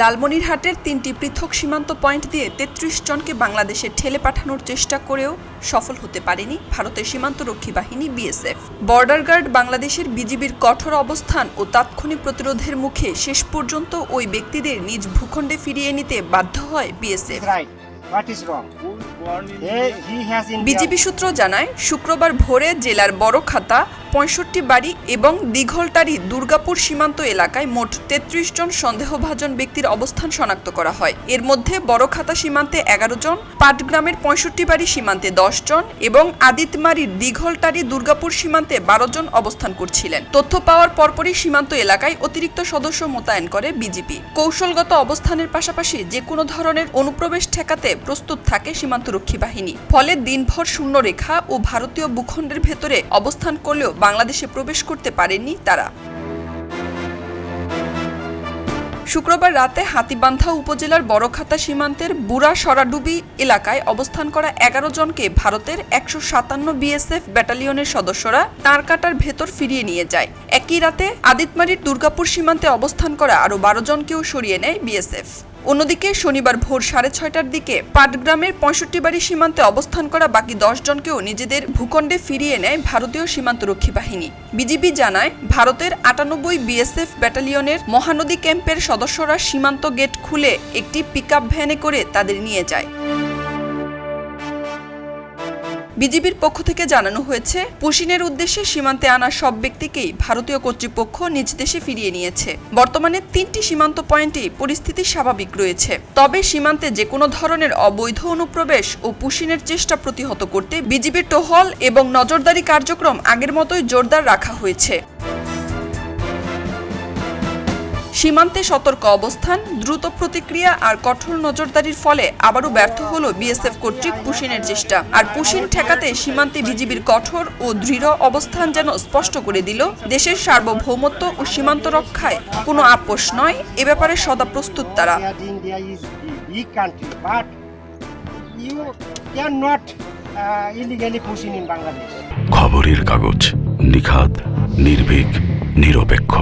লালমনিরহাটের ৩টি পৃথক সীমান্ত পয়েন্ট দিয়ে ৩৩ জনকে বাংলাদেশে ঠেলে পাঠানোর চেষ্টা করেও সফল হতে পারেনি ভারতের সীমান্তরক্ষী বাহিনী বিএসএফ। বর্ডার গার্ড বাংলাদেশের বিজিবির কঠোর অবস্থান ও তাৎক্ষণিক প্রতিরোধের মুখে শেষ পর্যন্ত ওই ব্যক্তিদের নিজ ভূখণ্ডে ফিরিয়ে নিতে বাধ্য হয় বিএসএফ। বিজিবি সূত্র জানায়, শুক্রবার ভোরে জেলার বড়খাতা, ৬৫ বাড়ি এবং দীঘলটারি দুর্গাপুর সীমান্ত এলাকায় মোট ৩৩ জন সন্দেহভাজন ব্যক্তির অবস্থান শনাক্ত করা হয়। এর মধ্যে বড়খাতা সীমান্তে ১১ জন, পাটগ্রামের ৬৫ বাড়ি সীমান্তে ১০ জন এবং আদিতমারির দীঘলটারি দুর্গাপুর সীমান্তে ১২ জন অবস্থান করছিলেন। তথ্য পাওয়ার পরপরই সীমান্ত এলাকায় অতিরিক্ত সদস্য মোতায়েন করে বিজিবি। কৌশলগত অবস্থানের পাশাপাশি যে কোনো ধরনের অনুপ্রবেশ ঠেকাতে প্রস্তুত থাকে সীমান্তরক্ষী বাহিনী। ফলে দিনভর শূন্যরেখা ও ভারতীয় ভূখণ্ডের ভেতরে অবস্থান করলেও বাংলাদেশে প্রবেশ করতে পারেননি তারা। শুক্রবার রাতে হাতীবান্ধা উপজেলার বড়খাতা সীমান্তের বুড়া সরাডুবি এলাকায় অবস্থান করা ১১ জনকে ভারতের ১৫৭ বিএসএফ ব্যাটালিয়নের সদস্যরা তারকাটার ভেতর ফিরিয়ে নিয়ে যায়। একই রাতে আদিতমারির দুর্গাপুর সীমান্তে অবস্থান করা আরও ১২ জনকেও সরিয়ে নেয় বিএসএফ। অন্যদিকে শনিবার ভোর ৬:৩০টার দিকে পাটগ্রামের ৬৫ বাড়ি সীমান্তে অবস্থান করা বাকি ১০ জনকেও নিজেদের ভূখণ্ডে ফিরিয়ে নেয় ভারতীয় সীমান্তরক্ষী বাহিনী। বিজিবি জানায়, ভারতের ৯৮ বিএসএফ ব্যাটালিয়নের মহানদী ক্যাম্পের সদস্যরা সীমান্ত গেট খুলে একটি পিকআপ ভ্যানে করে তাদের নিয়ে যায়। বিজিবির পক্ষ থেকে জানানো হয়েছে, পুশিনের উদ্দেশ্যে সীমান্তে আনা সব ব্যক্তিকেই ভারতীয় কর্তৃপক্ষ নিজ দেশে ফিরিয়ে নিয়েছে। বর্তমানে ৩টি সীমান্ত পয়েন্টে পরিস্থিতি স্বাভাবিক রয়েছে। তবে সীমান্তে যে কোনো ধরনের অবৈধ অনুপ্রবেশ ও পুশিনের চেষ্টা প্রতিহত করতে বিজিবির টহল এবং নজরদারি কার্যক্রম আগের মতোই জোরদার রাখা হয়েছে। সীমান্তে সতর্ক অবস্থান, দ্রুত প্রতিক্রিয়া আর কঠোর নজরদারির ফলে আবারও ব্যর্থ হলো বিএসএফ কর্তৃক পুশিনের চেষ্টা। আর পুশিন ঠেকাতে সীমান্তে বিজিবির কঠোর ও দৃঢ় অবস্থান যেন স্পষ্ট করে দিল, দেশের সার্বভৌমত্ব ও সীমান্ত রক্ষায় কোনো আপোষ নয়, এ ব্যাপারে সদা প্রস্তুত তারা। খবরের কাগজ, নিখাত, নির্ভীক, নিরপেক্ষ।